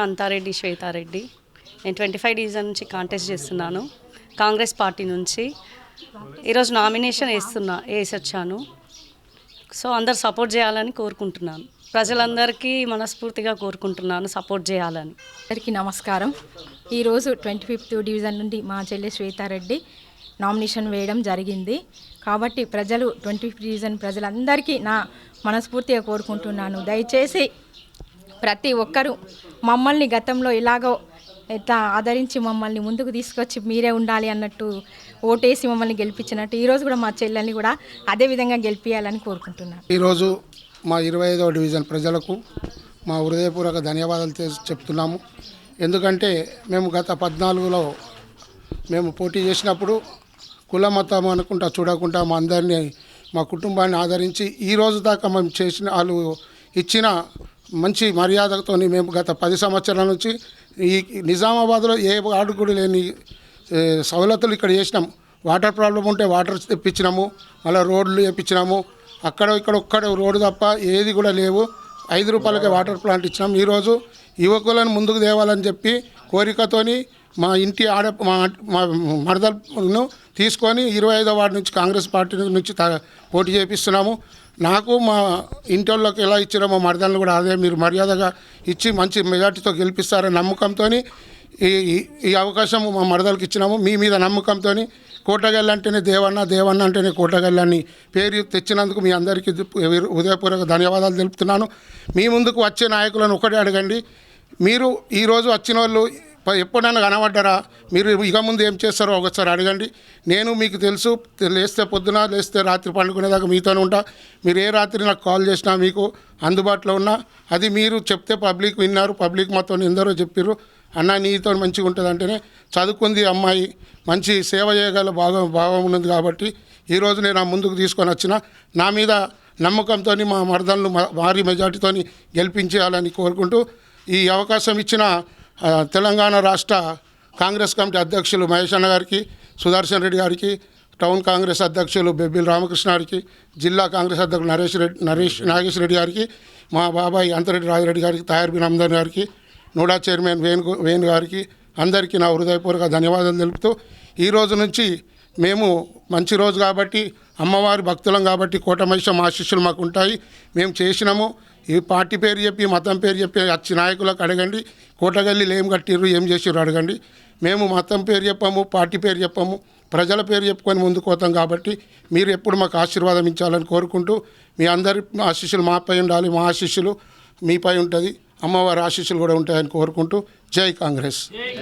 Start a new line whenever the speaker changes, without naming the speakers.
అంతారెడ్డి శ్వేతారెడ్డి. నేను 25 డివిజన్ నుంచి కాంటెస్ట్ చేస్తున్నాను, కాంగ్రెస్ పార్టీ నుంచి. ఈరోజు నామినేషన్ వేసొచ్చాను. సో అందరు సపోర్ట్ చేయాలని కోరుకుంటున్నాను. ప్రజలందరికీ మనస్ఫూర్తిగా కోరుకుంటున్నాను సపోర్ట్ చేయాలని.
అందరికీ నమస్కారం. ఈరోజు 25th డివిజన్ నుండి మా చెల్లి శ్వేతారెడ్డి నామినేషన్ వేయడం జరిగింది. కాబట్టి ప్రజలు 25th డివిజన్ ప్రజలందరికీ నా మనస్ఫూర్తిగా కోరుకుంటున్నాను. దయచేసి ప్రతి ఒక్కరూ మమ్మల్ని గతంలో ఇలాగో ఇట్లా ఆదరించి మమ్మల్ని ముందుకు తీసుకొచ్చి మీరే ఉండాలి అన్నట్టు ఓటేసి మమ్మల్ని గెలిపించినట్టు ఈరోజు కూడా మా చెల్లెల్ని కూడా అదే విధంగా గెలిపించాలని కోరుకుంటున్నాను.
ఈరోజు మా 25వ డివిజన్ ప్రజలకు మా హృదయపూర్వక ధన్యవాదాలు చెప్తున్నాము. ఎందుకంటే మేము గత 14లో మేము పోటీ చేసినప్పుడు కుల మతం అనుకుంటా చూడకుండా మా అందరినీ మా కుటుంబాన్ని ఆదరించి ఈ రోజు దాకా మేము చేసిన వాళ్ళు ఇచ్చిన మంచి మర్యాదతో మేము గత 10 సంవత్సరాల నుంచి ఈ నిజామాబాద్లో ఏ వార్డు కూడా లేని సవలతులు ఇక్కడ చేసినాము. వాటర్ ప్రాబ్లం ఉంటే వాటర్ తెప్పించినాము, మళ్ళీ రోడ్లు వేయించినాము. అక్కడ ఇక్కడ ఒక్కడ రోడ్డు తప్ప ఏది కూడా లేవు. 5 రూపాయలకే వాటర్ ప్లాంట్ ఇచ్చినాం. ఈరోజు యువకులను ముందుకు తేవాలని చెప్పి కోరికతోని మా ఇంటి మా మరదలను తీసుకొని 25వ వార్డు నుంచి కాంగ్రెస్ పార్టీ నుంచి పోటీ చేపిస్తున్నాము. నాకు మా ఇంటి వాళ్ళకి ఎలా ఇచ్చారో మా మరదలను కూడా అదే మీరు మర్యాదగా ఇచ్చి మంచి మెజార్టీతో గెలిపిస్తారని నమ్మకంతో ఈ అవకాశం మా మరదలకు ఇచ్చినాము. మీ మీద నమ్మకంతో కోటగల్లి అంటేనే దేవన్న, దేవన్న అంటేనే కోటగల్లి పేరు తెచ్చినందుకు మీ అందరికీ హృదయపూర్వక ధన్యవాదాలు తెలుపుతున్నాను. మీ ముందుకు వచ్చే నాయకులను ఒకటే అడగండి, మీరు ఈరోజు వచ్చిన వాళ్ళు ఎప్పుడైనా కనబడ్డారా? మీరు ఇక ముందు ఏం చేస్తారో ఒకసారి అడగండి. నేను మీకు తెలుసు, లేస్తే పొద్దున లేస్తే రాత్రి పండుకునేదాకా మీతోనే ఉంటా. మీరు ఏ రాత్రి నాకు కాల్ చేసినా మీకు అందుబాటులో ఉన్నా. అది మీరు చెప్తే పబ్లిక్ విన్నారు, పబ్లిక్ మొత్తం ఎందరో చెప్పారు, అన్న నీతో మంచిగా ఉంటుంది అంటేనే చదువుకుంది అమ్మాయి, మంచి సేవ చేయగల భావం ఉన్నది. కాబట్టి ఈరోజు నేను ఆ ముందుకు తీసుకొని వచ్చిన నా మీద నమ్మకంతో మా మరదలను భారీ మెజార్టీతో గెలిపించేయాలని కోరుకుంటూ ఈ అవకాశం ఇచ్చిన తెలంగాణ రాష్ట్ర కాంగ్రెస్ కమిటీ అధ్యక్షులు మహేష్ అన్న గారికి, సుదర్శన్ రెడ్డి గారికి, టౌన్ కాంగ్రెస్ అధ్యక్షులు బెబ్బిల్ రామకృష్ణ గారికి, జిల్లా కాంగ్రెస్ అధ్యక్షులు నాగేశ్వర రెడ్డి గారికి, మా బాబాయ్ అంతరెడ్డి రాజిరెడ్డి గారికి, తయారు బిన్ అహ్మద్ గారికి, నోడా చైర్మన్ వేణు గారికి అందరికీ నా హృదయపూర్వక ధన్యవాదాలు తెలుపుతూ ఈ రోజు నుంచి మేము మంచి రోజు కాబట్టి అమ్మవారి భక్తులం కాబట్టి కోటమైషం ఆశీస్సులు మాకు ఉంటాయి. మేము చేసినాము. ఈ పార్టీ పేరు చెప్పి మతం పేరు చెప్పి వచ్చి నాయకులకు అడగండి, కోటగల్లీలు ఏం కట్టిర్రు ఏం చేసిర్రు అడగండి. మేము మతం పేరు చెప్పాము, పార్టీ పేరు చెప్పాము, ప్రజల పేరు చెప్పుకొని ముందుకు పోతాం. కాబట్టి మీరు ఎప్పుడు మాకు ఆశీర్వాదం ఇచ్చాలని కోరుకుంటూ మీ అందరి ఆశీస్సులు మాపై ఉండాలి, మా ఆశీస్సులు మీపై ఉంటుంది, అమ్మవారి ఆశీస్సులు కూడా ఉంటాయని కోరుకుంటూ జై కాంగ్రెస్.